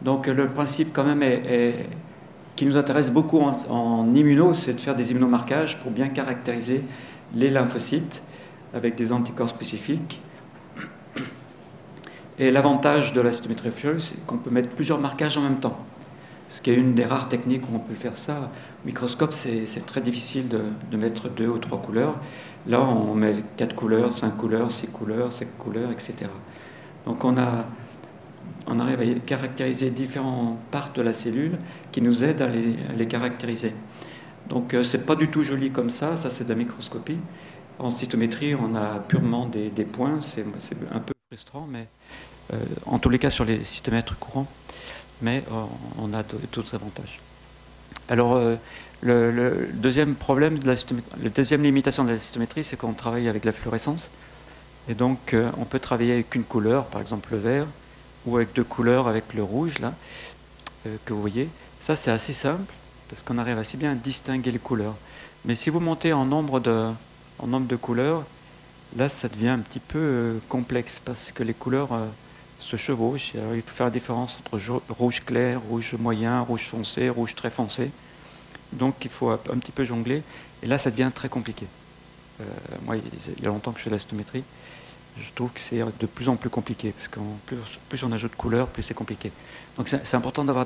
Donc le principe quand même qui nous intéresse beaucoup en immuno, c'est de faire des immunomarquages pour bien caractériser les lymphocytes avec des anticorps spécifiques. Et l'avantage de la cytométrie flux, c'est qu'on peut mettre plusieurs marquages en même temps. Ce qui est une des rares techniques où on peut faire ça. Au microscope, c'est très difficile de mettre 2 ou 3 couleurs. Là, on met 4 couleurs, 5 couleurs, 6 couleurs, 7 couleurs, etc. Donc on arrive à caractériser différentes parts de la cellule qui nous aident à les caractériser. Donc c'est pas du tout joli comme ça c'est de la microscopie. En cytométrie, on a purement des points, c'est un peu frustrant, mais en tous les cas sur les cytomètres courants, mais on a d'autres avantages. Alors le deuxième problème la deuxième limitation de la cytométrie, c'est qu'on travaille avec la fluorescence, et donc on peut travailler avec une couleur, par exemple le vert, ou avec 2 couleurs avec le rouge là, que vous voyez. Ça c'est assez simple, parce qu'on arrive assez bien à distinguer les couleurs. Mais si vous montez en nombre de couleurs, là ça devient un petit peu complexe, parce que les couleurs se chevauchent. Alors, il faut faire la différence entre rouge clair, rouge moyen, rouge foncé, rouge très foncé. Donc il faut un petit peu jongler, et là ça devient très compliqué. Moi, il y a longtemps que je fais de la cytométrie, je trouve que c'est de plus en plus compliqué, parce que plus on ajoute de couleurs, plus c'est compliqué. Donc c'est important d'avoir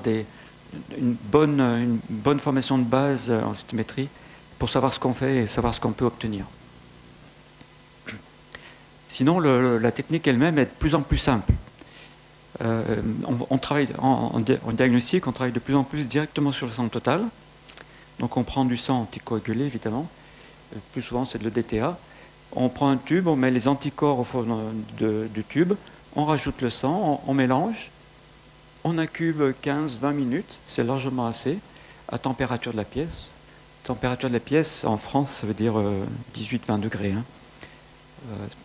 une bonne formation de base en cytométrie pour savoir ce qu'on fait et savoir ce qu'on peut obtenir. Sinon, la technique elle-même est de plus en plus simple. On travaille en diagnostic, on travaille de plus en plus directement sur le sang total. Donc on prend du sang anticoagulé, évidemment. Plus souvent, c'est de l'EDTA. On prend un tube, on met les anticorps au fond du tube, on rajoute le sang, on mélange, on incube 15-20 minutes, c'est largement assez, à température de la pièce. Température de la pièce, en France, ça veut dire 18-20 degrés. Hein.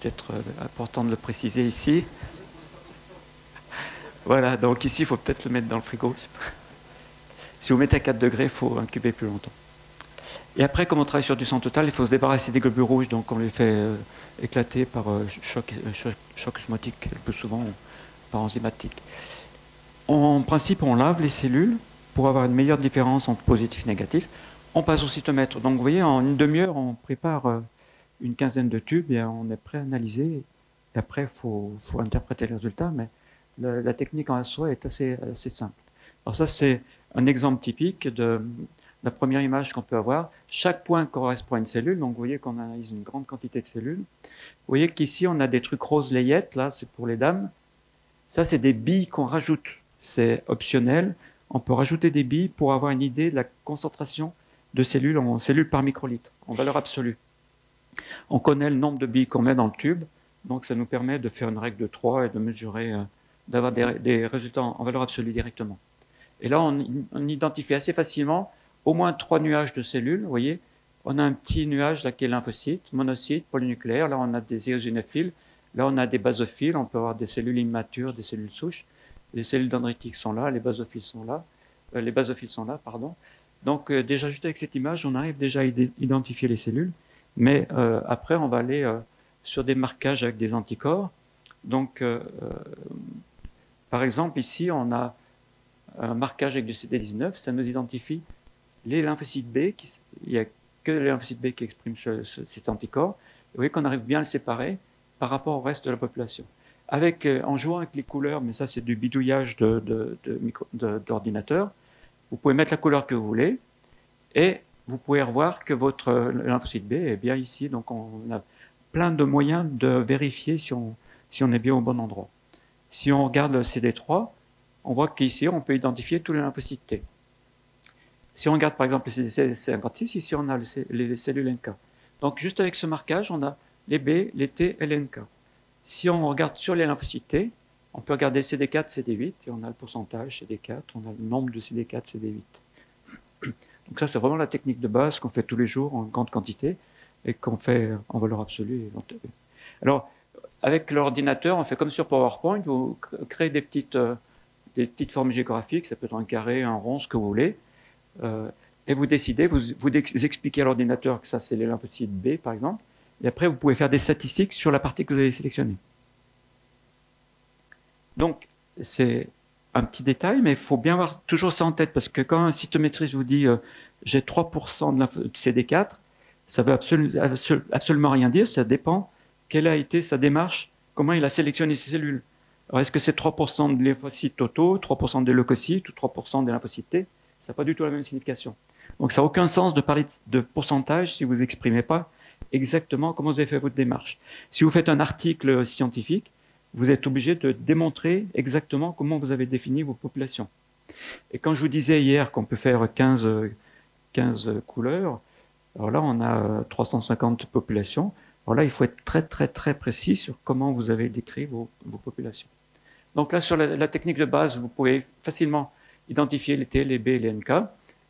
Peut-être important de le préciser ici. Voilà, donc ici, il faut peut-être le mettre dans le frigo. Si vous mettez à 4 degrés, il faut incuber plus longtemps. Et après, comme on travaille sur du sang total, il faut se débarrasser des globules rouges, donc on les fait éclater par choc osmotique, le plus souvent par enzymatique. En principe, on lave les cellules pour avoir une meilleure différence entre positif et négatif. On passe au cytomètre. Donc vous voyez, en une demi-heure, on prépare une quinzaine de tubes et on est prêt à analyser. Et après, il faut interpréter les résultats, mais la technique en soi est assez simple. Alors ça, c'est un exemple typique de la première image qu'on peut avoir. Chaque point correspond à une cellule, donc vous voyez qu'on analyse une grande quantité de cellules. Vous voyez qu'ici, on a des trucs roses layettes, là, c'est pour les dames. Ça, c'est des billes qu'on rajoute. C'est optionnel. On peut rajouter des billes pour avoir une idée de la concentration de cellules en cellules par microlitre, en valeur absolue. On connaît le nombre de billes qu'on met dans le tube, donc ça nous permet de faire une règle de 3 et de mesurer, d'avoir des résultats en valeur absolue directement. Et là, on identifie assez facilement au moins 3 nuages de cellules. Vous voyez, on a un petit nuage là qui est lymphocyte, monocyte, polynucléaire. Là, on a des éosinophiles. Là, on a des basophiles. On peut avoir des cellules immatures, des cellules souches. Les cellules dendritiques sont là, les basophiles sont là. Pardon. Donc, déjà, juste avec cette image, on arrive déjà à identifier les cellules. Mais après, on va aller sur des marquages avec des anticorps. Donc, par exemple, ici, on a un marquage avec du CD19, ça nous identifie les lymphocytes B, il n'y a que les lymphocytes B qui expriment cet anticorps. Vous voyez qu'on arrive bien à le séparer par rapport au reste de la population. En jouant avec les couleurs, mais ça c'est du bidouillage d'ordinateur, vous pouvez mettre la couleur que vous voulez et vous pouvez revoir que votre lymphocyte B est bien ici. Donc on a plein de moyens de vérifier si on est bien au bon endroit. Si on regarde le CD3, on voit qu'ici, on peut identifier tous les lymphocytes T. Si on regarde par exemple le CD56, ici on a les cellules NK. Donc juste avec ce marquage, on a les B, les T et les NK. Si on regarde sur les lymphocytes T, on peut regarder CD4, CD8, et on a le pourcentage CD4, on a le nombre de CD4, CD8. Donc ça, c'est vraiment la technique de base qu'on fait tous les jours en grande quantité et qu'on fait en valeur absolue. Alors, avec l'ordinateur, on fait comme sur PowerPoint, vous créez des petites formes géographiques, ça peut être un carré, un rond, ce que vous voulez, et vous décidez, vous expliquez à l'ordinateur que ça c'est les lymphocytes B par exemple, et après vous pouvez faire des statistiques sur la partie que vous avez sélectionnée. Donc c'est un petit détail, mais il faut bien avoir toujours ça en tête, parce que quand un cytométriste vous dit j'ai 3% de CD4, ça ne veut absolument rien dire, ça dépend quelle a été sa démarche, comment il a sélectionné ses cellules. Alors, est-ce que c'est 3% de lymphocytes totaux, 3% de leucocytes ou 3% de lymphocytes T? Ça n'a pas du tout la même signification. Donc ça n'a aucun sens de parler de pourcentage si vous n'exprimez pas exactement comment vous avez fait votre démarche. Si vous faites un article scientifique, vous êtes obligé de démontrer exactement comment vous avez défini vos populations. Et quand je vous disais hier qu'on peut faire 15 couleurs, alors là on a 350 populations. Alors là il faut être très très très précis sur comment vous avez décrit vos populations. Donc là sur la technique de base, vous pouvez facilement identifier les T, les B et les NK.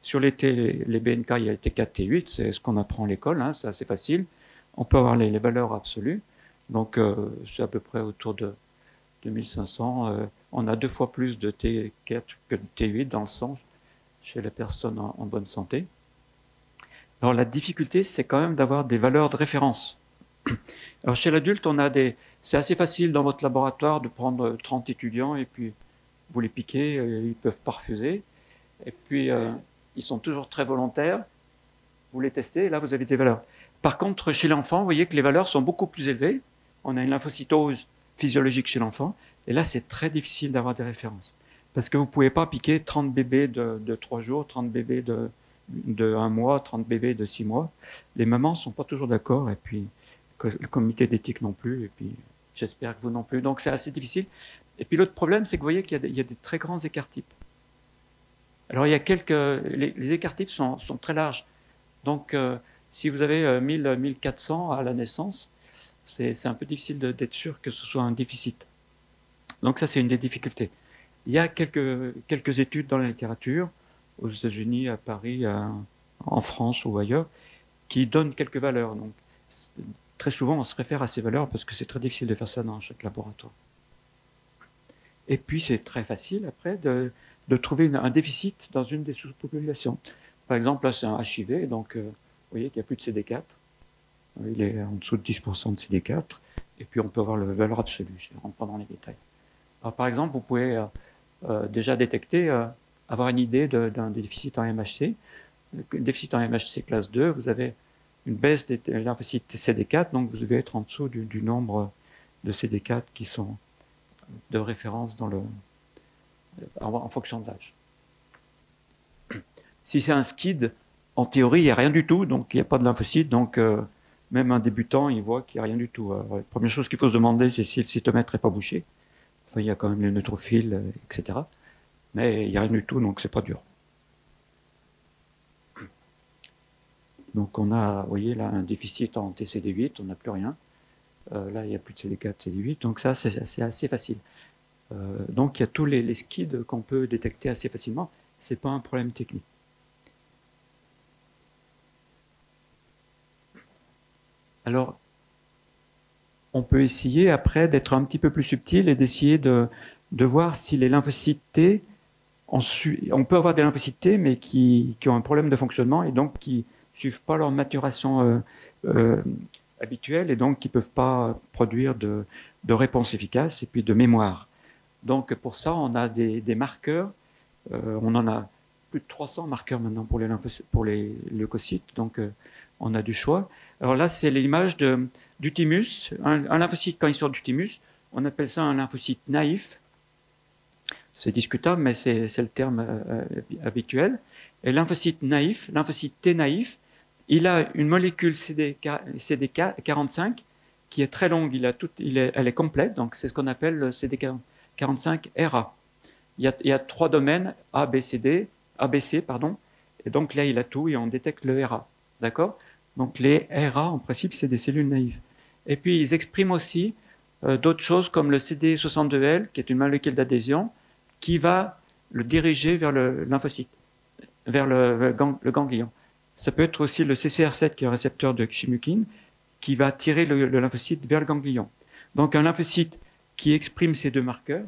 Sur les T, les BNK, il y a les T4, T8, c'est ce qu'on apprend à l'école, hein, c'est assez facile. On peut avoir les valeurs absolues, donc c'est à peu près autour de 2500. On a 2 fois plus de T4 que de T8 dans le sang chez la personne en bonne santé. Alors la difficulté, c'est quand même d'avoir des valeurs de référence. Alors chez l'adulte, c'est assez facile dans votre laboratoire de prendre 30 étudiants et puis vous les piquez, ils ne peuvent pas refuser. Et puis ils sont toujours très volontaires, vous les testez, et là vous avez des valeurs. Par contre, chez l'enfant, vous voyez que les valeurs sont beaucoup plus élevées. On a une lymphocytose physiologique chez l'enfant, et là c'est très difficile d'avoir des références. Parce que vous ne pouvez pas piquer 30 bébés de 3 jours, 30 bébés de 1 mois, 30 bébés de 6 mois. Les mamans ne sont pas toujours d'accord, et puis le comité d'éthique non plus, et puis j'espère que vous non plus. Donc c'est assez difficile. Et puis l'autre problème, c'est que vous voyez qu'il y a des très grands écarts types. Alors, il y a les écarts types sont très larges. Donc, si vous avez 1400 à la naissance, c'est un peu difficile d'être sûr que ce soit un déficit. Donc, ça, c'est une des difficultés. Il y a quelques études dans la littérature, aux États-Unis, à Paris, en France ou ailleurs, qui donnent quelques valeurs. Donc, très souvent, on se réfère à ces valeurs parce que c'est très difficile de faire ça dans chaque laboratoire. Et puis, c'est très facile, après, de trouver un déficit dans une des sous-populations. Par exemple, là, c'est un HIV, donc vous voyez qu'il n'y a plus de CD4. Il est en dessous de 10% de CD4. Et puis, on peut avoir la valeur absolue. Je ne rentre pas dans les détails. Alors, par exemple, vous pouvez déjà détecter, avoir une idée d'un déficit en MHC. Le déficit en MHC classe 2, vous avez une baisse des lymphocytes CD4, donc vous devez être en dessous du nombre de CD4 qui sont de référence en fonction de l'âge. Si c'est un SCID, en théorie, il n'y a rien du tout, donc il n'y a pas de lymphocytes, donc même un débutant, il voit qu'il n'y a rien du tout. Alors, la première chose qu'il faut se demander, c'est si le cytomètre n'est pas bouché. Enfin, il y a quand même les neutrophiles, etc. Mais il n'y a rien du tout, donc c'est pas dur. Donc on a, vous voyez, là, un déficit en TCD8, on n'a plus rien. Là, il n'y a plus de CD4, CD8, donc ça, c'est assez facile. Donc il y a tous les SCID qu'on peut détecter assez facilement. Ce n'est pas un problème technique. Alors, on peut essayer après d'être un petit peu plus subtil et d'essayer de voir si les lymphocytes T, on peut avoir des lymphocytes T, mais qui ont un problème de fonctionnement et donc qui ne suivent pas leur maturation habituelle et donc qui ne peuvent pas produire de réponse efficace et puis de mémoire. Donc pour ça, on a des marqueurs. On en a plus de 300 marqueurs maintenant pour les leucocytes, donc on a du choix. Alors là, c'est l'image du thymus. Un lymphocyte, quand il sort du thymus, on appelle ça un lymphocyte naïf. C'est discutable, mais c'est le terme habituel. Et lymphocyte naïf, lymphocyte T naïf, il a une molécule CD45 qui est très longue. Elle est complète, donc c'est ce qu'on appelle le CD45-RA. Il y a 3 domaines, ABC, et donc là, il a tout et on détecte le RA. D'accord? Donc les RA, en principe, c'est des cellules naïves. Et puis, ils expriment aussi d'autres choses comme le CD62L, qui est une molécule d'adhésion, qui va le diriger vers le lymphocyte, vers le ganglion. Ça peut être aussi le CCR7, qui est un récepteur de chymokine, qui va tirer le lymphocyte vers le ganglion. Donc un lymphocyte qui exprime ces deux marqueurs,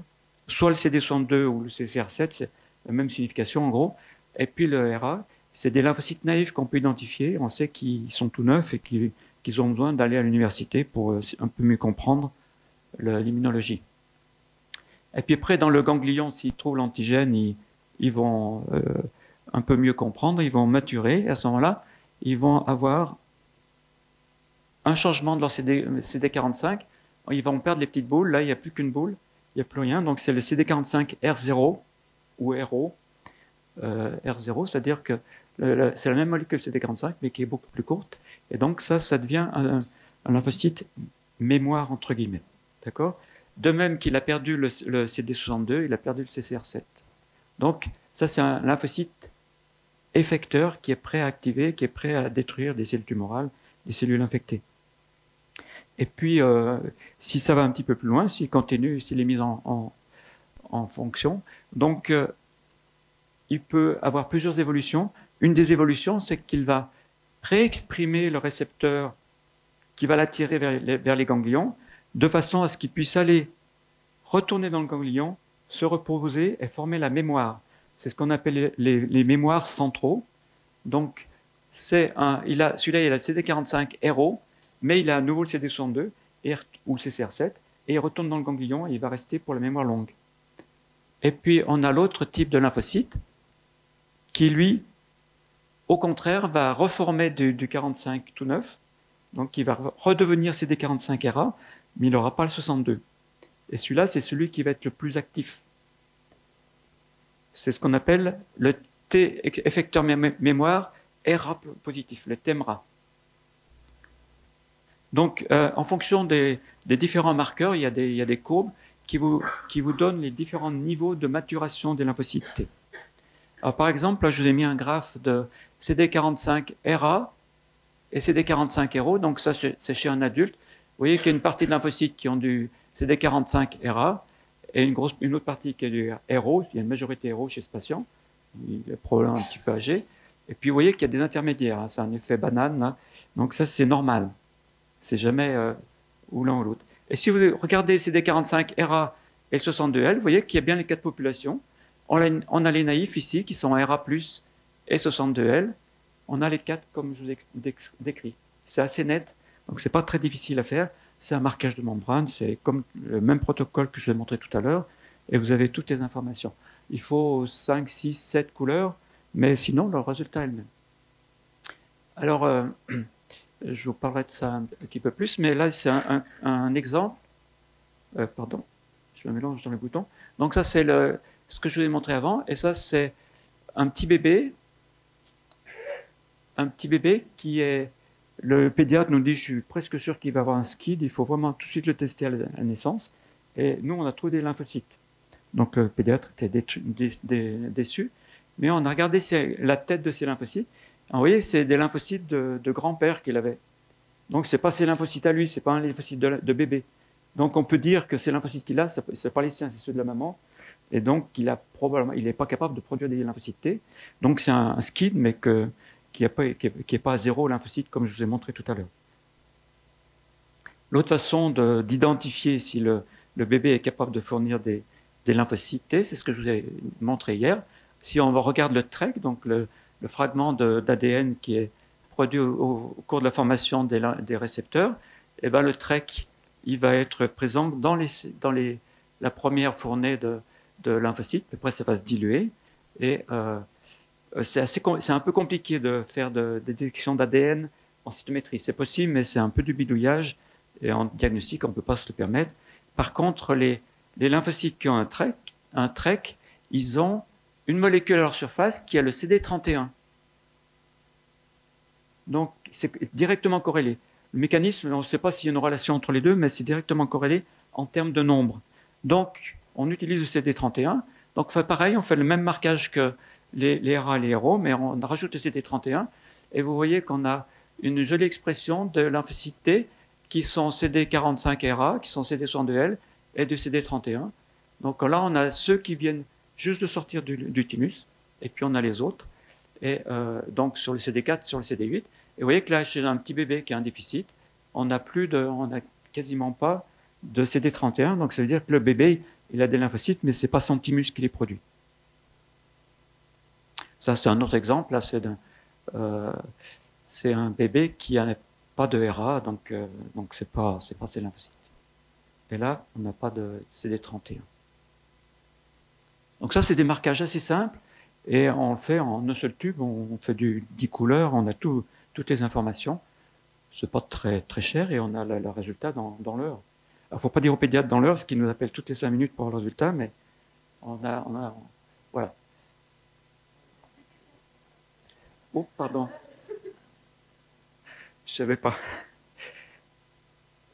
soit le CD62 ou le CCR7, c'est la même signification en gros, et puis le RA, c'est des lymphocytes naïfs qu'on peut identifier, on sait qu'ils sont tout neufs et qu'ils ont besoin d'aller à l'université pour un peu mieux comprendre l'immunologie. Et puis après, dans le ganglion, s'ils trouvent l'antigène, ils vont un peu mieux comprendre, ils vont maturer, et à ce moment-là, ils vont avoir un changement de leur CD45, ils vont perdre les petites boules, là il n'y a plus qu'une boule, il n'y a plus rien, donc c'est le CD45 R0 ou RO, R0, c'est-à-dire que c'est la même molécule CD45 mais qui est beaucoup plus courte, et donc ça devient un lymphocyte mémoire entre guillemets, d'accord? De même qu'il a perdu le CD62, il a perdu le CCR7. Donc ça c'est un lymphocyte effecteur qui est prêt à activer, qui est prêt à détruire des cellules tumorales, des cellules infectées. Et puis, si ça va un petit peu plus loin, s'il continue, s'il est mis en fonction, donc il peut avoir plusieurs évolutions. Une des évolutions, c'est qu'il va réexprimer le récepteur qui va l'attirer vers les ganglions, de façon à ce qu'il puisse aller retourner dans le ganglion, se reposer et former la mémoire. C'est ce qu'on appelle les mémoires centraux. Donc, celui-là, il a le CD45 RO, mais il a à nouveau le CD62 ou le CCR7, et il retourne dans le ganglion et il va rester pour la mémoire longue. Et puis, on a l'autre type de lymphocyte qui, lui, au contraire, va reformer du 45 tout neuf, donc il va redevenir CD45RA, mais il n'aura pas le 62. Et celui-là, c'est celui qui va être le plus actif. C'est ce qu'on appelle le T effecteur mémoire RA positif, le TEMRA. Donc, en fonction des différents marqueurs, il y a des courbes qui vous donnent les différents niveaux de maturation des lymphocytes T. Alors, par exemple, là, je vous ai mis un graphe de CD45RA et CD45RO. Donc, ça, c'est chez un adulte. Vous voyez qu'il y a une partie de lymphocytes qui ont du CD45RA et une autre partie qui est du RO. Il y a une majorité RO chez ce patient. Il est probablement un petit peu âgé. Et puis, vous voyez qu'il y a des intermédiaires. Hein. C'est un effet banane. Là. Donc, ça, c'est normal. C'est jamais ou l'un ou l'autre. Et si vous regardez CD45RA et 62L, vous voyez qu'il y a bien les quatre populations. On a les naïfs ici, qui sont RA+, et 62L. On a les quatre comme je vous ai décrit. C'est assez net, donc c'est pas très difficile à faire. C'est un marquage de membrane, c'est comme le même protocole que je vous ai montré tout à l'heure, et vous avez toutes les informations. Il faut 5, 6, 7 couleurs, mais sinon, le résultat est le même. Alors, je vous parlerai de ça un petit peu plus, mais là, c'est un exemple. Pardon, je me mélange dans les boutons. Donc ça, c'est ce que je vous ai montré avant, et ça, c'est un petit bébé qui est... Le pédiatre nous dit, je suis presque sûr qu'il va avoir un SCID, il faut vraiment tout de suite le tester à la naissance. Et nous, on a trouvé des lymphocytes. Donc le pédiatre était déçu, mais on a regardé la tête de ces lymphocytes. Vous voyez, c'est des lymphocytes de grand-père qu'il avait. Donc ce n'est pas ses lymphocytes à lui, ce n'est pas un lymphocyte de bébé. Donc on peut dire que ces lymphocytes qu'il a, ce n'est pas les siens, c'est ceux de la maman. Et donc il n'est pas capable de produire des lymphocytes T. Donc c'est un SCID, mais qui n'est pas à zéro lymphocyte, comme je vous ai montré tout à l'heure. L'autre façon d'identifier si le bébé est capable de fournir des lymphocytes T, c'est ce que je vous ai montré hier. Si on regarde le TREC, donc le fragment d'ADN qui est produit au cours de la formation des récepteurs, et ben le TREC il va être présent dans la première fournée de lymphocytes, après ça va se diluer, et c'est un peu compliqué de faire des détections d'ADN en cytométrie. C'est possible, mais c'est un peu du bidouillage, et en diagnostic, on ne peut pas se le permettre. Par contre, les lymphocytes qui ont un TREC, ils ont une molécule à leur surface qui a le CD31. Donc, c'est directement corrélé. Le mécanisme, on ne sait pas s'il y a une relation entre les deux, mais c'est directement corrélé en termes de nombre. Donc, on utilise le CD31. Donc, on fait pareil, on fait le même marquage que les RA et les RO, mais on rajoute le CD31. Et vous voyez qu'on a une jolie expression de lymphocytes T qui sont CD45RA, qui sont CD62L et du CD31. Donc là, on a ceux qui viennent juste de sortir du thymus, et puis on a les autres. Et donc sur le CD4, sur le CD8. Et vous voyez que là, chez un petit bébé qui a un déficit, on n'a quasiment pas de CD31. Donc ça veut dire que le bébé, il a des lymphocytes, mais ce n'est pas son thymus qui les produit. Ça, c'est un autre exemple. Là, c'est un bébé qui n'a pas de RA, donc c'est pas ses lymphocytes. Et là, on n'a pas de CD31. Donc ça, c'est des marquages assez simples, et on le fait en un seul tube, on fait 10 couleurs, on a toutes les informations. C'est pas très, très cher, et on a le résultat dans l'heure. Il ne faut pas dire au pédiatre dans l'heure, parce qu'il nous appelle toutes les 5 minutes pour avoir le résultat, mais voilà. Oh, pardon. Je ne savais pas.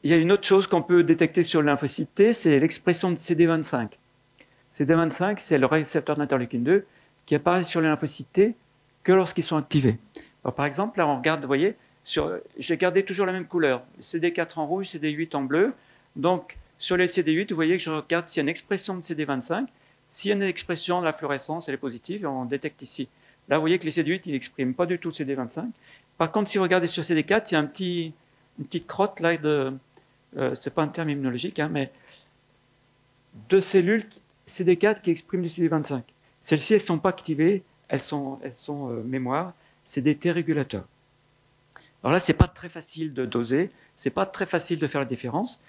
Il y a une autre chose qu'on peut détecter sur le lymphocyte T, c'est l'expression de CD25. CD25, c'est le récepteur d'interleukine 2 qui apparaît sur les lymphocytes T que lorsqu'ils sont activés. Alors, par exemple, là, on regarde, vous voyez, j'ai gardé toujours la même couleur. CD4 en rouge, CD8 en bleu. Donc, sur les CD8, vous voyez que je regarde s'il y a une expression de CD25. S'il y a une expression de la fluorescence, elle est positive, et on détecte ici. Là, vous voyez que les CD8, ils n'expriment pas du tout CD25. Par contre, si vous regardez sur CD4, il y a une petite crotte là c'est pas un terme immunologique, hein, mais deux cellules CD4 qui expriment du CD25. Celles-ci, elles ne sont pas activées, elles sont mémoire, c'est des T régulateurs. Alors là, c'est pas très facile de doser, c'est pas très facile de faire la différence.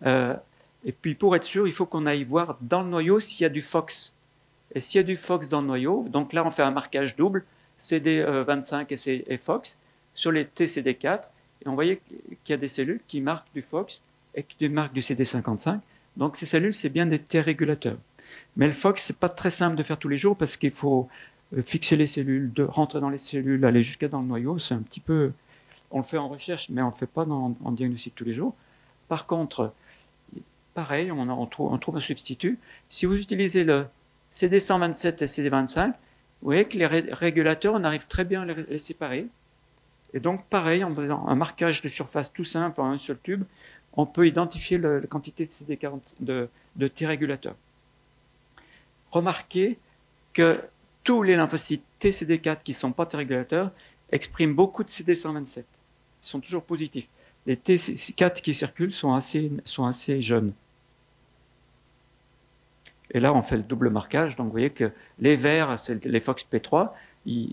Et puis pour être sûr, il faut qu'on aille voir dans le noyau s'il y a du FOX. Et s'il y a du FOX dans le noyau, donc là on fait un marquage double, CD25 et FOX, sur les TCD4, et on voyait qu'il y a des cellules qui marquent du FOX et qui marquent du CD55. Donc ces cellules, c'est bien des T régulateurs. Mais le FOX, c'est pas très simple de faire tous les jours parce qu'il faut fixer les cellules, rentrer dans les cellules, aller jusqu'à dans le noyau. C'est un petit peu... On le fait en recherche, mais on ne le fait pas en diagnostic tous les jours. Par contre, pareil, on trouve un substitut. Si vous utilisez le CD127 et CD25, vous voyez que les régulateurs, on arrive très bien à les séparer. Et donc, pareil, en faisant un marquage de surface tout simple en un seul tube, on peut identifier la quantité de CD40 de T régulateurs. Remarquez que tous les lymphocytes TCD4 qui ne sont pas T régulateurs expriment beaucoup de CD127. Ils sont toujours positifs. Les T4 qui circulent sont assez jeunes. Et là, on fait le double marquage. Donc, vous voyez que les verts, c'est les FOXP3.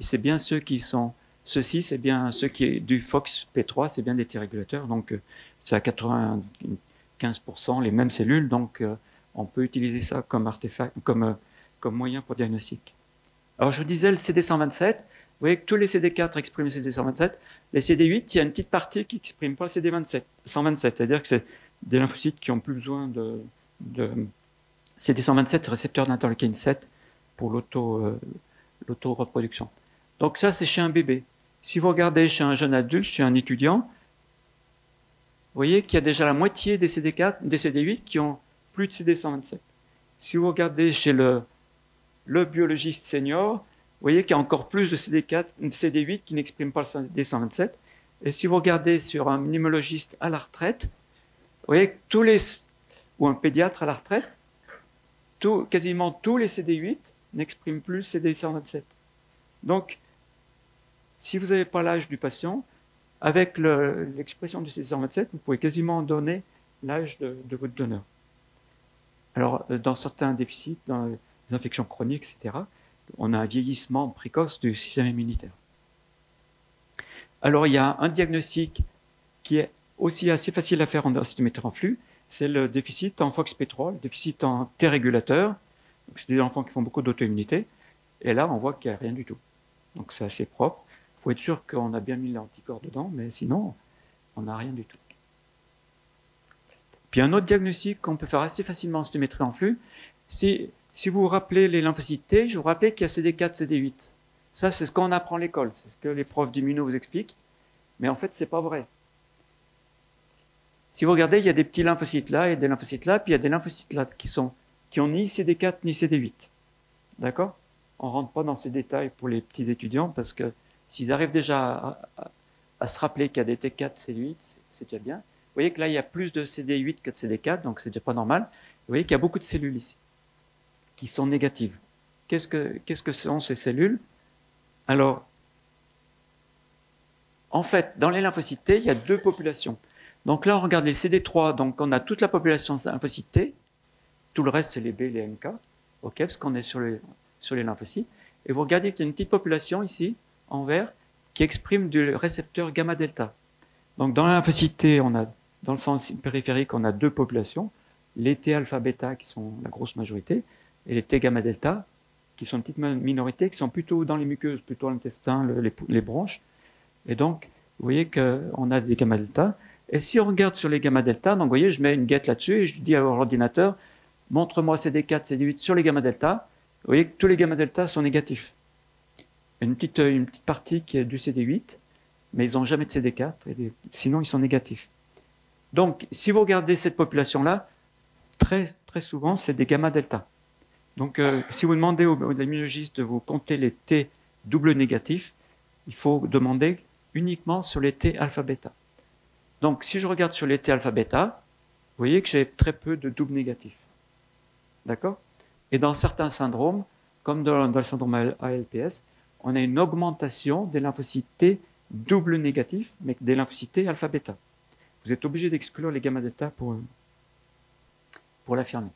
C'est bien ceux qui sont... Ceux-ci, c'est bien ceux qui est du FOXP3, c'est bien des T régulateurs. Donc, c'est à 95% les mêmes cellules. Donc, on peut utiliser ça comme artefact, comme moyen pour diagnostic. Alors, je vous disais le CD127. Vous voyez que tous les CD4 expriment le CD127. Les CD8, il y a une petite partie qui n'exprime pas le CD127. C'est-à-dire que c'est des lymphocytes qui n'ont plus besoin de CD127, récepteur d'interleukine 7 pour l'auto-reproduction. Donc ça, c'est chez un bébé. Si vous regardez chez un jeune adulte, chez un étudiant, vous voyez qu'il y a déjà la moitié des CD4, des CD8 qui ont plus de CD127. Si vous regardez chez le biologiste senior, vous voyez qu'il y a encore plus de CD8 qui n'expriment pas le CD127. Et si vous regardez sur un immunologiste à la retraite, vous voyez que ou un pédiatre à la retraite, quasiment tous les CD8 n'expriment plus le CD127. Donc, si vous n'avez pas l'âge du patient, avec l'expression du CD127, vous pouvez quasiment donner l'âge de votre donneur. Alors, dans certains déficits, dans les infections chroniques, etc., on a un vieillissement précoce du système immunitaire. Alors, il y a un diagnostic qui est aussi assez facile à faire en densitométrie en flux, c'est le déficit en FOXP3, le déficit en T régulateur. C'est des enfants qui font beaucoup d'auto-immunité. Et là, on voit qu'il n'y a rien du tout. Donc, c'est assez propre. Il faut être sûr qu'on a bien mis l'anticorps dedans, mais sinon, on n'a rien du tout. Puis, un autre diagnostic qu'on peut faire assez facilement en densitométrie en flux, si vous vous rappelez les lymphocytes T, je vous rappelais qu'il y a CD4, CD8. Ça, c'est ce qu'on apprend à l'école. C'est ce que les profs d'immuno vous expliquent. Mais en fait, ce n'est pas vrai. Si vous regardez, il y a des petits lymphocytes là et des lymphocytes là, puis il y a des lymphocytes là qui ont ni CD4 ni CD8. D'accord? On ne rentre pas dans ces détails pour les petits étudiants parce que s'ils arrivent déjà à se rappeler qu'il y a des T4, CD8, c'est déjà bien. Vous voyez que là, il y a plus de CD8 que de CD4, donc c'est déjà pas normal. Vous voyez qu'il y a beaucoup de cellules ici qui sont négatives. Qu'est-ce que sont ces cellules? Alors, en fait, dans les lymphocytes T, il y a deux populations. Donc là, on regarde les CD3, donc on a toute la population lymphocytes T, tout le reste, c'est les B, les NK, ok, parce qu'on est sur les lymphocytes. Et vous regardez qu'il y a une petite population ici, en vert, qui exprime du récepteur gamma-delta. Donc dans les lymphocytes T, dans le sens périphérique, on a deux populations, les T alpha-bêta qui sont la grosse majorité, et les T gamma delta, qui sont une petite minorité, qui sont plutôt dans les muqueuses, plutôt l'intestin, les bronches. Et donc, vous voyez qu'on a des gamma delta. Et si on regarde sur les gamma delta, donc vous voyez, je mets une guette là-dessus et je dis à l'ordinateur, montre-moi CD4, CD8 sur les gamma delta. Vous voyez que tous les gamma delta sont négatifs. Une petite partie qui est du CD8, mais ils n'ont jamais de CD4, sinon ils sont négatifs. Donc, si vous regardez cette population-là, très, très souvent, c'est des gamma delta. Donc, si vous demandez aux immunologistes de vous compter les T double négatifs, il faut demander uniquement sur les T alpha-bêta. Donc, si je regarde sur les T alpha-bêta, vous voyez que j'ai très peu de double négatifs. D'accord? Et dans certains syndromes, comme dans le syndrome ALPS, on a une augmentation des lymphocytes T double négatifs, mais des lymphocytes T alpha-bêta. Vous êtes obligé d'exclure les gamma-delta pour l'affirmer.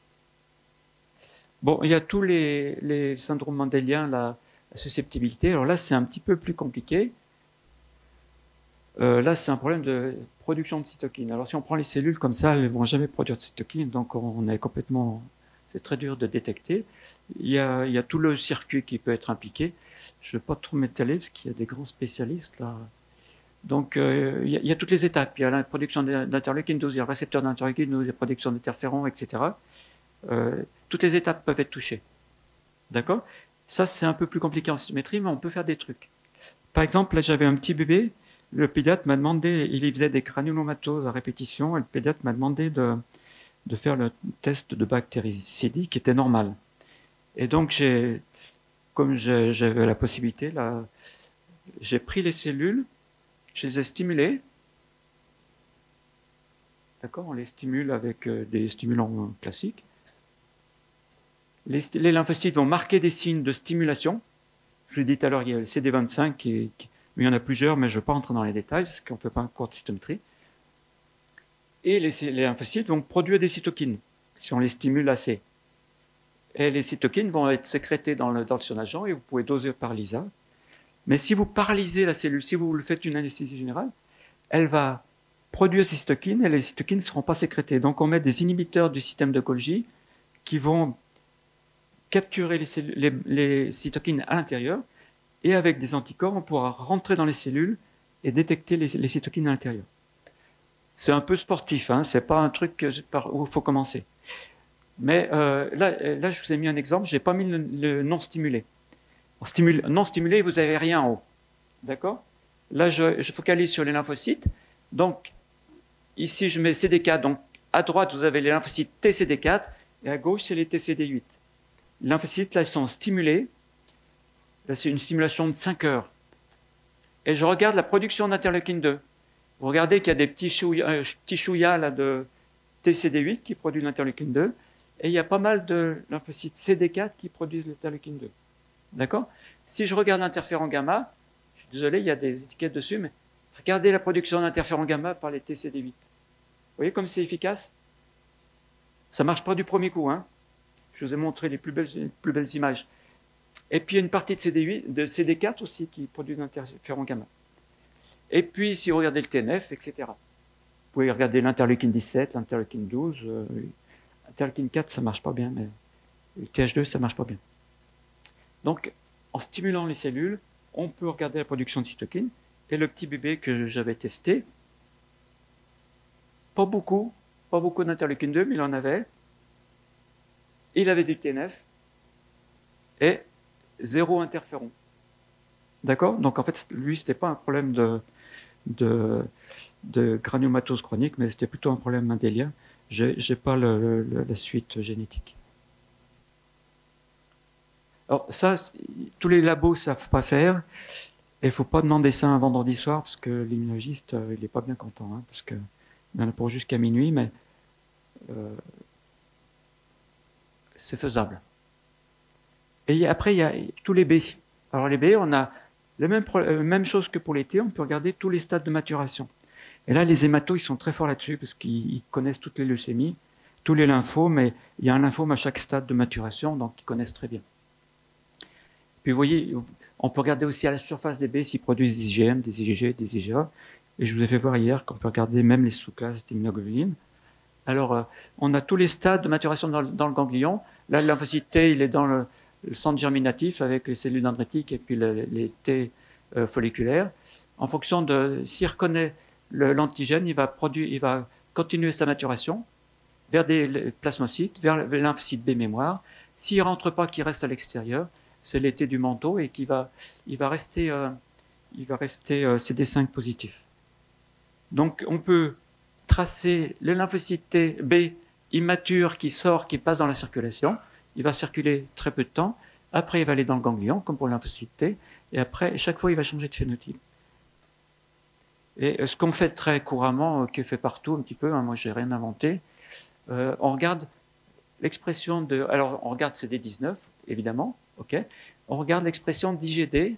Bon, il y a tous les syndromes mendéliens, la susceptibilité. Alors là, c'est un petit peu plus compliqué. Là, c'est un problème de production de cytokines. Alors si on prend les cellules comme ça, elles ne vont jamais produire de cytokines, donc on est complètement... C'est très dur de détecter. Il y a tout le circuit qui peut être impliqué. Je ne vais pas trop m'étaler parce qu'il y a des grands spécialistes là. Donc il y a toutes les étapes. Il y a la production d'interleukine 12, il y a le récepteur d'interleukine 12, il y a la production d'interférons, etc. Toutes les étapes peuvent être touchées. D'accord? Ça, c'est un peu plus compliqué en cytométrie, mais on peut faire des trucs. Par exemple, là, j'avais un petit bébé. Le pédiatre m'a demandé, il faisait des granulomatoses à répétition, et le pédiatre m'a demandé de faire le test de bactéricidie qui était normal. Et donc, comme j'avais la possibilité, là, j'ai pris les cellules, je les ai stimulées. D'accord? On les stimule avec des stimulants classiques. Les lymphocytes vont marquer des signes de stimulation. Je vous l'ai dit tout à l'heure, il y a le CD25, il y en a plusieurs, mais je ne vais pas rentrer dans les détails, parce qu'on ne fait pas un cours de cytométrie. Et les lymphocytes vont produire des cytokines, si on les stimule assez. Et les cytokines vont être sécrétées dans le surnageant, et vous pouvez doser par l'ISA. Mais si vous paralysez la cellule, si vous faites une anesthésie générale, elle va produire ces cytokines, et les cytokines ne seront pas sécrétées. Donc on met des inhibiteurs du système de Golgi qui vont capturer les cytokines à l'intérieur, et avec des anticorps, on pourra rentrer dans les cellules et détecter les cytokines à l'intérieur. C'est un peu sportif, hein, c'est pas un truc où il faut commencer. Mais là, je vous ai mis un exemple, je n'ai pas mis le non stimulé. Non stimulé, vous n'avez rien en haut. D'accord? Là, je focalise sur les lymphocytes. Donc, ici, je mets CD4. Donc, à droite, vous avez les lymphocytes TCD4, et à gauche, c'est les TCD8. Les lymphocytes, là, ils sont stimulés. Là, c'est une stimulation de 5 heures. Et je regarde la production d'interleukine 2. Vous regardez qu'il y a des petits chouïas là, de TCD8 qui produisent l'interleukine 2. Et il y a pas mal de lymphocytes CD4 qui produisent l'interleukine 2. D'accord? Si je regarde l'interféron gamma, je suis désolé, il y a des étiquettes dessus, mais regardez la production d'interféron gamma par les TCD8. Vous voyez comme c'est efficace? Ça ne marche pas du premier coup, hein? Je vous ai montré les plus belles images. Et puis, il y a une partie de CD4 aussi qui produit l'interféron gamma. Et puis, si vous regardez le TNF, etc. Vous pouvez regarder l'interleukine 17, l'interleukine 12. L'interleukine 4, ça ne marche pas bien, mais le TH2, ça ne marche pas bien. Donc, en stimulant les cellules, on peut regarder la production de cytokines. Et le petit bébé que j'avais testé, pas beaucoup d'interleukine 2, mais il en avait. Il avait du TNF et 0 interféron. D'accord? Donc en fait, lui, ce n'était pas un problème de granulomatose chronique, mais c'était plutôt un problème mendélien. Je n'ai pas la suite génétique. Alors ça, tous les labos ne savent pas faire. Et il ne faut pas demander ça un vendredi soir, parce que l'immunologiste, il n'est pas bien content. Hein, parce qu'il y en a pour jusqu'à minuit, mais c'est faisable. Et après, il y a tous les B. Alors les B, on a la même chose que pour les T, on peut regarder tous les stades de maturation. Et là, les hématos, ils sont très forts là-dessus, parce qu'ils connaissent toutes les leucémies, tous les lymphomes, et il y a un lymphome à chaque stade de maturation, donc ils connaissent très bien. Puis vous voyez, on peut regarder aussi à la surface des B s'ils produisent des IgM, des IgG, des IgA. Et je vous ai fait voir hier qu'on peut regarder même les sous-classes d'immunoglobulines. Alors, on a tous les stades de maturation dans le ganglion. Là, le lymphocyte T, il est dans le centre germinatif avec les cellules dendritiques et puis les T folliculaires. En fonction de s'il reconnaît l'antigène, il va continuer sa maturation vers des plasmocytes, vers le lymphocyte B mémoire. S'il ne rentre pas, qu'il reste à l'extérieur, c'est les T du manteau et il va rester CD5 positif. Donc, on peut tracer le lymphocyte T B immature qui sort, qui passe dans la circulation. Il va circuler très peu de temps. Après, il va aller dans le ganglion, comme pour le lymphocyte T. Et après, chaque fois, il va changer de phénotype. Et ce qu'on fait très couramment, qui est fait partout un petit peu, hein, moi, je n'ai rien inventé, on regarde l'expression de... Alors, on regarde CD19, évidemment, ok. On regarde l'expression d'IgD. Vous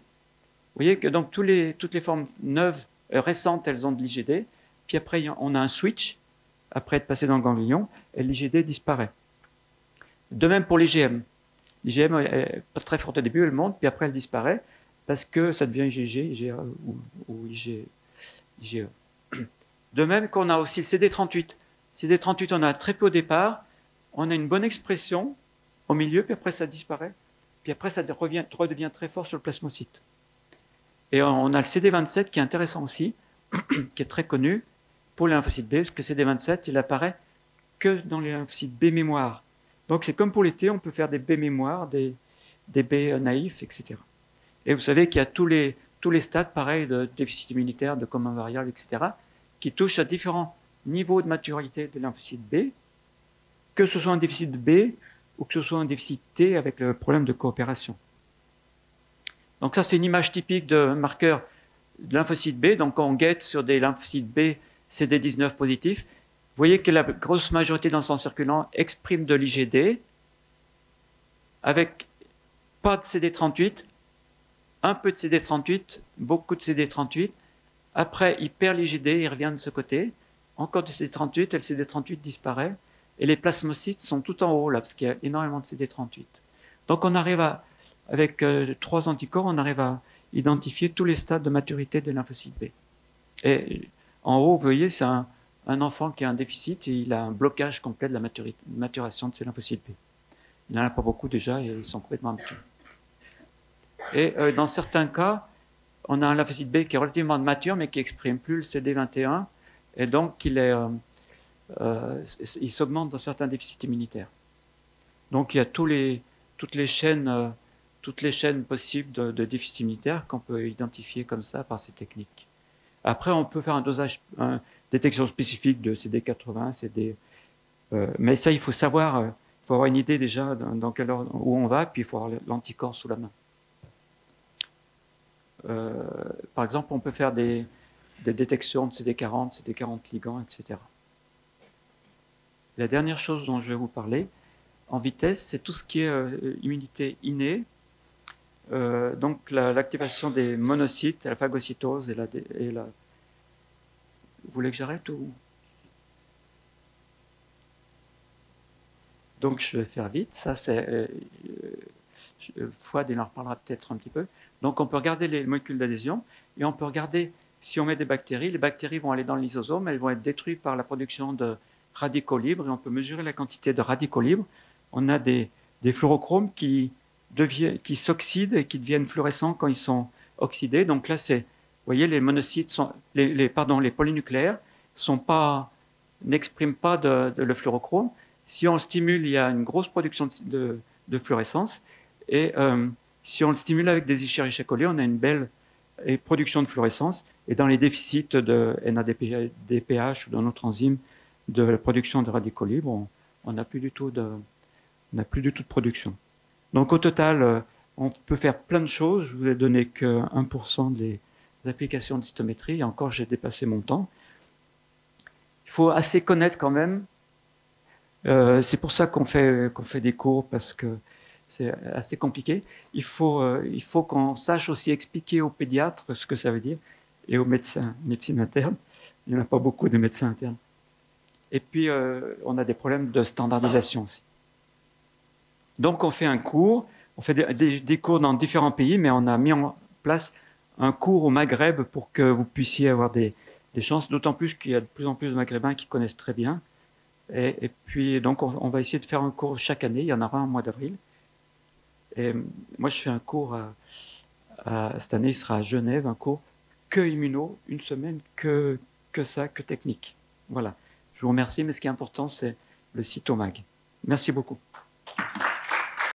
voyez que donc toutes les formes neuves, récentes, elles ont de l'IgD. Puis après, on a un switch, après être passé dans le ganglion, et l'IgD disparaît. De même pour l'IgM. L'IgM est pas très forte au début, elle monte, puis après elle disparaît, parce que ça devient IgG, IgA ou IgE. De même qu'on a aussi le CD38. CD38, on a très peu au départ, on a une bonne expression au milieu, puis après ça disparaît, puis après ça redevient très fort sur le plasmocyte. Et on a le CD27 qui est intéressant aussi, qui est très connu pour les lymphocytes B, parce que CD27, il apparaît que dans les lymphocytes B mémoire. Donc c'est comme pour les T, on peut faire des B mémoire, des B naïfs, etc. Et vous savez qu'il y a tous les stades, pareil, de déficit immunitaire, de commun variable, etc., qui touchent à différents niveaux de maturité des lymphocytes B, que ce soit un déficit B ou que ce soit un déficit T avec le problème de coopération. Donc ça, c'est une image typique de marqueur de lymphocyte B. Donc on guette sur des lymphocytes B CD19 positifs. Vous voyez que la grosse majorité dans le sang circulant exprime de l'IgD avec pas de CD38, un peu de CD38, beaucoup de CD38. Après, il perd l'IgD, il revient de ce côté. Encore de CD38 et le CD38 disparaît. Et les plasmocytes sont tout en haut là, parce qu'il y a énormément de CD38. Donc on arrive avec 3 anticorps, on arrive à identifier tous les stades de maturité des lymphocytes B. Et en haut, vous voyez, c'est un enfant qui a un déficit et il a un blocage complet de la maturation de ses lymphocytes B. Il n'en a pas beaucoup déjà et ils sont complètement matures. Et dans certains cas, on a un lymphocyte B qui est relativement mature mais qui n'exprime plus le CD21 et donc il s'augmente dans certains déficits immunitaires. Donc il y a toutes les chaînes possibles de déficit immunitaire qu'on peut identifier comme ça par ces techniques. Après, on peut faire un dosage, une détection spécifique de CD80, mais ça, il faut savoir, il faut avoir une idée déjà dans quel ordre, où on va, puis il faut avoir l'anticorps sous la main. Par exemple, on peut faire des détections de CD40, CD40 ligands, etc. La dernière chose dont je vais vous parler, en vitesse, c'est tout ce qui est immunité innée. Donc l'activation des monocytes, la phagocytose et la... Vous voulez que j'arrête ou... Donc je vais faire vite, ça c'est... Fouad, il en reparlera peut-être un petit peu. Donc on peut regarder les molécules d'adhésion et on peut regarder si on met des bactéries. Les bactéries vont aller dans le lysosome, elles vont être détruites par la production de radicaux libres et on peut mesurer la quantité de radicaux libres. On a des fluorochromes qui s'oxydent et qui deviennent fluorescents quand ils sont oxydés. Donc là, vous voyez, les monocytes les polynucléaires n'expriment pas le fluorochrome. Si on le stimule, il y a une grosse production de fluorescence. Et si on le stimule avec des Escherichia coli, on a une belle production de fluorescence. Et dans les déficits de NADPH ou d'un autre enzyme de la production de radicaux libres, on n'a plus du tout de production. Donc au total, on peut faire plein de choses. Je vous ai donné que 1% des applications de cytométrie. Et encore, j'ai dépassé mon temps. Il faut assez connaître quand même. C'est pour ça qu'on fait des cours, parce que c'est assez compliqué. Il faut qu'on sache aussi expliquer aux pédiatres ce que ça veut dire, et aux médecine interne. Il n'y en a pas beaucoup de médecins internes. Et puis, on a des problèmes de standardisation aussi. Donc, on fait un cours, on fait des cours dans différents pays, mais on a mis en place un cours au Maghreb pour que vous puissiez avoir des chances, d'autant plus qu'il y a de plus en plus de Maghrébins qui connaissent très bien Et puis, donc, on va essayer de faire un cours chaque année. Il y en aura un au mois d'avril. Et moi, je fais un cours cette année, il sera à Genève, un cours que immuno, une semaine que ça, que technique. Voilà. Je vous remercie, mais ce qui est important, c'est le cytomag. Merci beaucoup.